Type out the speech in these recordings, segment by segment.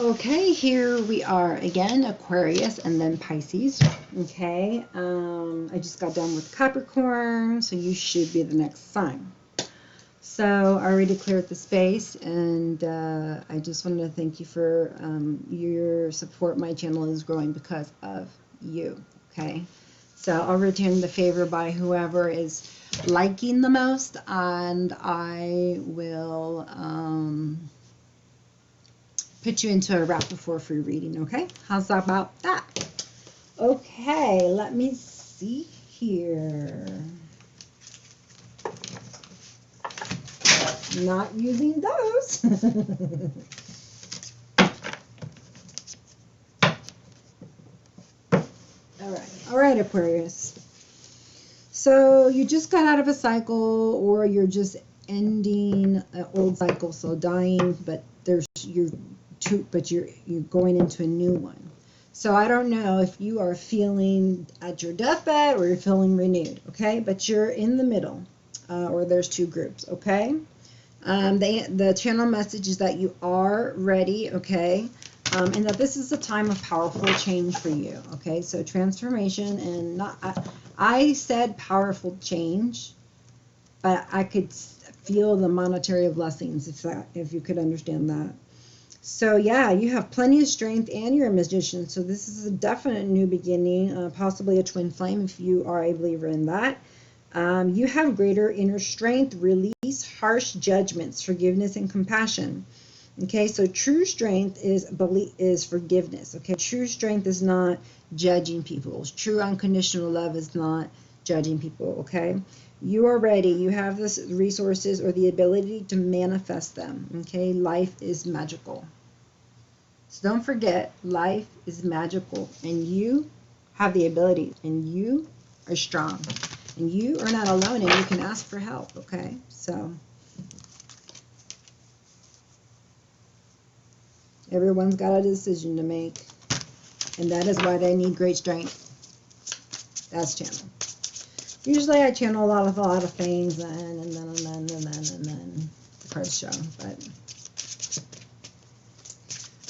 Okay, here we are again, Aquarius and then Pisces. Okay, I just got done with Capricorn, so you should be the next sign. So I already cleared the space, and I just wanted to thank you for your support. My channel is growing because of you. Okay, so I'll return the favor by whoever is liking the most, and I will put you into a wrap before free reading, okay? How's about that? Okay, let me see here. Not using those. All right, Aquarius. So you just got out of a cycle, or you're just ending an old cycle, so dying, but you're going into a new one. So I don't know if you are feeling at your deathbed or you're feeling renewed, okay? But you're in the middle, or there's two groups, okay? The channel message is that you are ready, okay? And that this is a time of powerful change for you, okay? So transformation, and I said powerful change, but I could feel the monetary blessings, if you could understand that. So yeah, you have plenty of strength, and you're a magician, so this is a definite new beginning, possibly a twin flame if you are a believer in that. You have greater inner strength, release harsh judgments, forgiveness, and compassion. Okay, so true strength is forgiveness. Okay, true strength is not judging people. True unconditional love is not judging people. Okay, you are ready. You have the resources or the ability to manifest them. Okay, life is magical. So don't forget, life is magical, and you have the ability, and you are strong, and you are not alone, and you can ask for help. Okay, so everyone's got a decision to make, and that is why they need great strength. That's channel. Usually I channel a lot of things, and then the cards show. But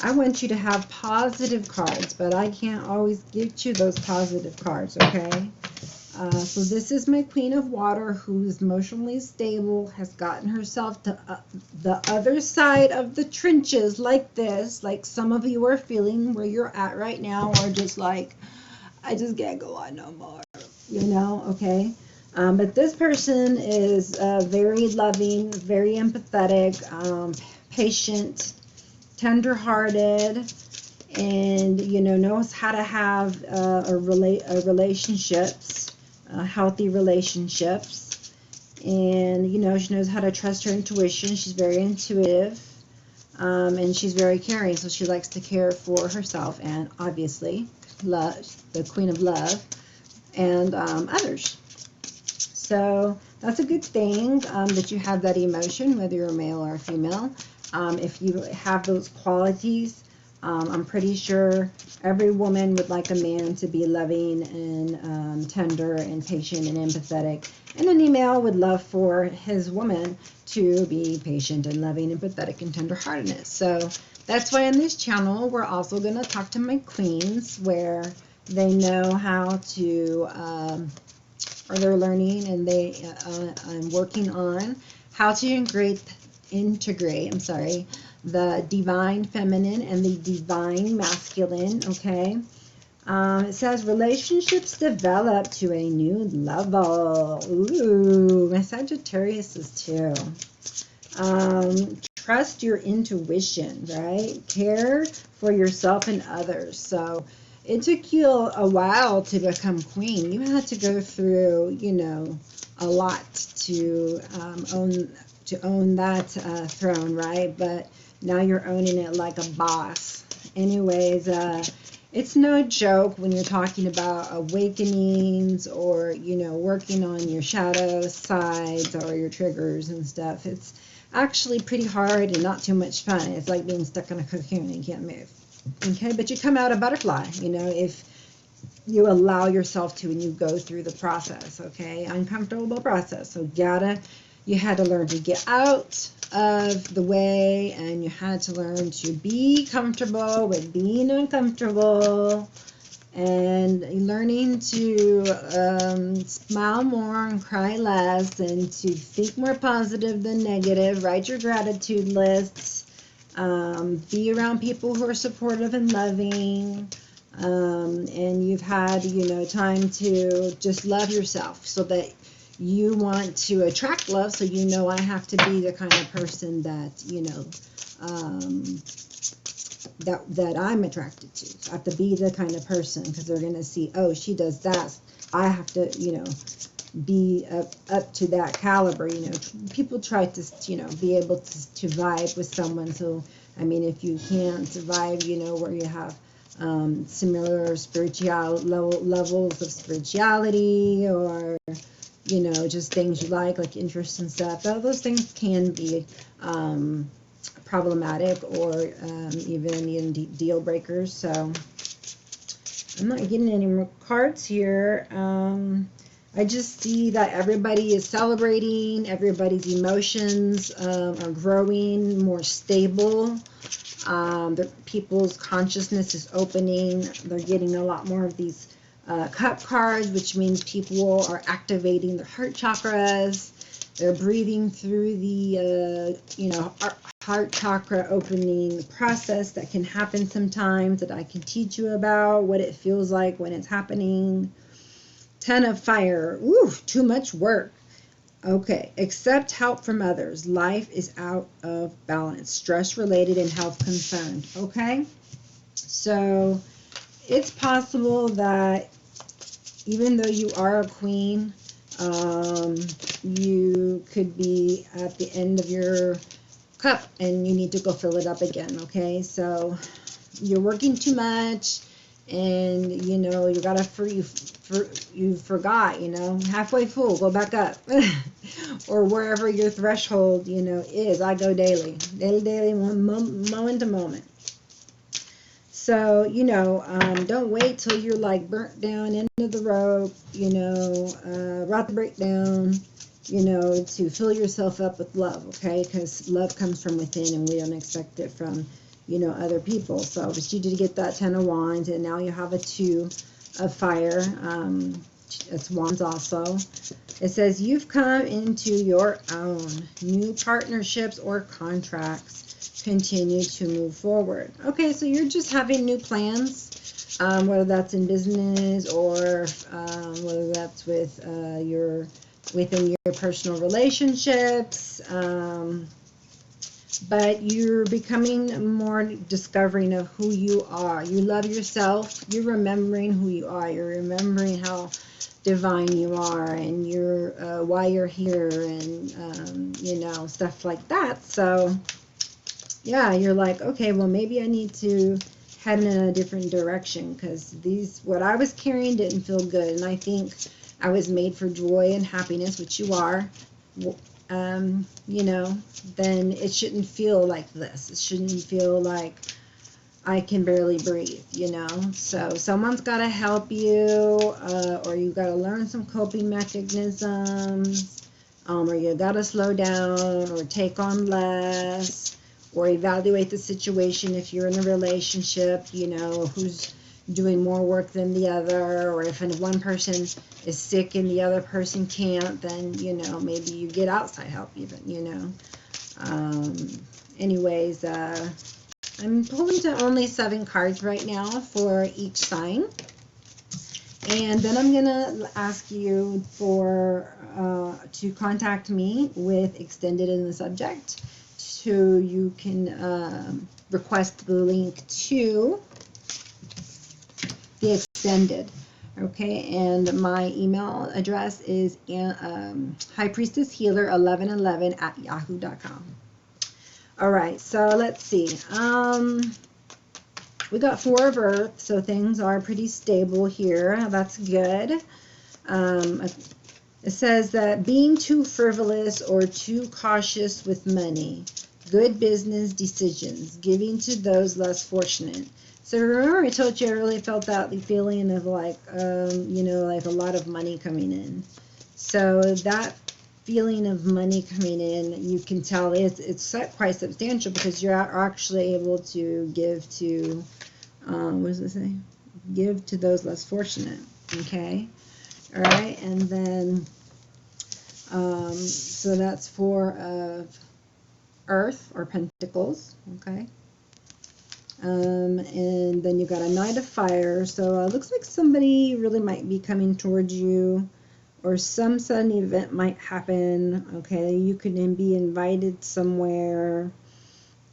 I want you to have positive cards, but I can't always give you those positive cards, okay? So this is my Queen of Water, who is emotionally stable, has gotten herself to the other side of the trenches like this, like some of you are feeling where you're at right now, or just like, I just can't go on no more, you know, okay? But this person is very loving, very empathetic, patient, tender-hearted, and, you know, knows how to have relationships. Healthy relationships, and you know, she knows how to trust her intuition. She's very intuitive, and she's very caring, so she likes to care for herself and obviously love, the Queen of Love, and others. So that's a good thing, that you have that emotion, whether you're a male or a female. If you have those qualities, I'm pretty sure every woman would like a man to be loving and tender and patient and empathetic. And any male would love for his woman to be patient and loving and empathetic and tenderheartedness. So that's why on this channel we're also going to talk to my queens, where they know how to, or they're learning, and I'm working on how to integrate the divine feminine and the divine masculine, okay? It says relationships develop to a new level. Ooh, my Sagittarius is too. Trust your intuition, right? Care for yourself and others. So it took you a while to become queen. You had to go through, you know, a lot to own that throne, right? But now you're owning it like a boss. Anyways, it's no joke when you're talking about awakenings, or, you know, working on your shadow sides or your triggers and stuff. It's actually pretty hard and not too much fun. It's like being stuck in a cocoon and you can't move. Okay, but you come out a butterfly, you know, if you allow yourself to, and you go through the process, okay? Uncomfortable process. So you had to learn to get out, of the way, and you had to learn to be comfortable with being uncomfortable, and learning to smile more and cry less, and to think more positive than negative. Write your gratitude lists. Be around people who are supportive and loving. And you've had, time to just love yourself, so that you want to attract love. So I have to be the kind of person that, that I'm attracted to. I have to be the kind of person, because they're going to see, oh, she does that. I have to, be up to that caliber. People try to, be able to vibe with someone. So, if you can't vibe, where you have similar levels of spirituality, or, just things you like interests and stuff, those things can be problematic, or even deal breakers. So I'm not getting any more cards here. I just see that everybody is celebrating, everybody's emotions are growing, more stable. The people's consciousness is opening. They're getting a lot more of these cup cards, which means people are activating their heart chakras. They're breathing through the, heart chakra opening process that can happen sometimes, that I can teach you about, what it feels like when it's happening. 10 of fire. Ooh, too much work. Okay, accept help from others. Life is out of balance. Stress related and health concerned. Okay, so it's possible that even though you are a queen, you could be at the end of your cup and you need to go fill it up again. Okay, so you're working too much, and you gotta you forgot, halfway full, go back up. Or wherever your threshold is. I go daily, moment to moment. So don't wait till you're like burnt down, end of the rope, rock the breakdown, to fill yourself up with love. Okay, because love comes from within, and we don't expect it from other people. So I just need you to get that 10 of wands, and now you have a 2 of fire. It's wands also. It says you've come into your own. New partnerships or contracts continue to move forward. Okay, so you're just having new plans, whether that's in business, or whether that's with within your personal relationships. But you're becoming more discovering of who you are. You love yourself. You're remembering who you are. You're remembering how divine you are, and you're why you're here, and stuff like that. So yeah, you're like, okay, well, maybe I need to head in a different direction, because what I was carrying didn't feel good, and I think I was made for joy and happiness, which you are. Then it shouldn't feel like this. It shouldn't feel like I can barely breathe, So someone's got to help you, or you got to learn some coping mechanisms, or you got to slow down, or take on less, or evaluate the situation if you're in a relationship, who's doing more work than the other, or if one person is sick and the other person can't, then maybe you get outside help even. Anyways, I'm pulling to only 7 cards right now for each sign, and then I'm gonna ask you to contact me with extended in the subject, so you can request the link to the extended. Okay, and my email address is highpriestesshealer1111@yahoo.com. All right, so let's see. We got 4 of earth, so things are pretty stable here. That's good. It says that being too frivolous or too cautious with money, good business decisions, giving to those less fortunate. So remember I told you I really felt that feeling of like, like a lot of money coming in. So that feeling of money coming in. You can tell it's quite substantial because you're actually able to give to, what does it say? Give to those less fortunate. Okay. All right. And then, so that's 4 of Earth or Pentacles. Okay. And then you got a Knight of Fire. So it looks like somebody really might be coming towards you, or some sudden event might happen. Okay, you could then be invited somewhere.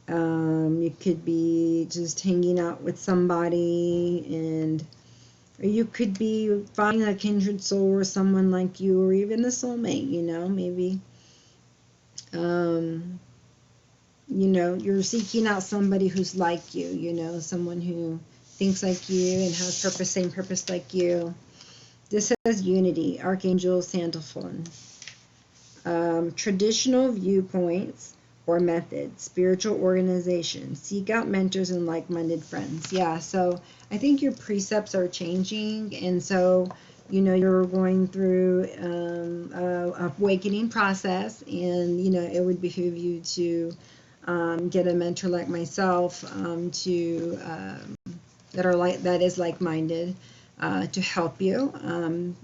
You could be just hanging out with somebody, and or you could be finding a kindred soul or someone like you, or even a soulmate, you know, maybe. You know, you're seeking out somebody who's like you, you know, someone who thinks like you and has purpose, same purpose like you. This says unity, Archangel Sandalphon. Traditional viewpoints or methods, spiritual organization, seek out mentors and like-minded friends. Yeah, so I think your precepts are changing, and so, you know, you're going through a awakening process, and, you know, it would behoove you to get a mentor like myself that is like-minded to help you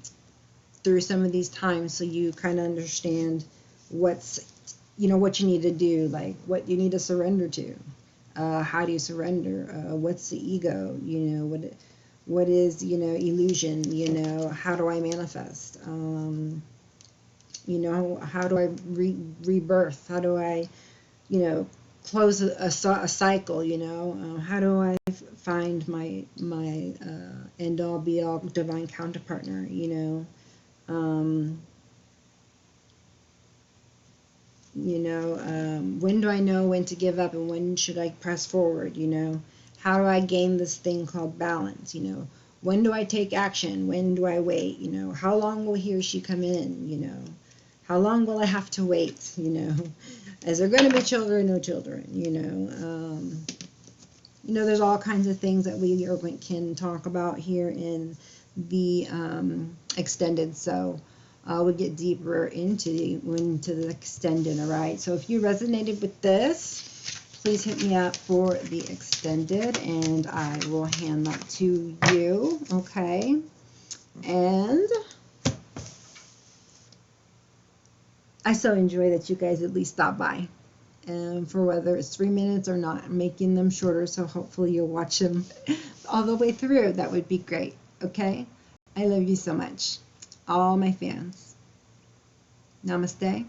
through some of these times, so you kind of understand what you need to do, like what you need to surrender to. How do you surrender? What's the ego? You know, what is, you know, illusion? You know, how do I manifest? You know, how do I rebirth? How do I, you know, close a cycle? You know, how do I find my end all be all divine counterpartner? You know. When do I know when to give up and when should I press forward? You know, how do I gain this thing called balance? You know, when do I take action? When do I wait? You know, how long will he or she come in? You know, how long will I have to wait? You know, is there going to be children? No children? You know, there's all kinds of things that we can talk about here in the extended. So we'll get deeper into the extended. All right. So if you resonated with this, please hit me up for the extended, and I will hand that to you. Okay. And I so enjoy that you guys at least stop by. For whether it's 3 minutes or not, I'm making them shorter, so hopefully you'll watch them all the way through. That would be great. Okay? I love you so much. All my fans. Namaste.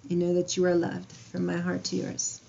And know that you are loved from my heart to yours.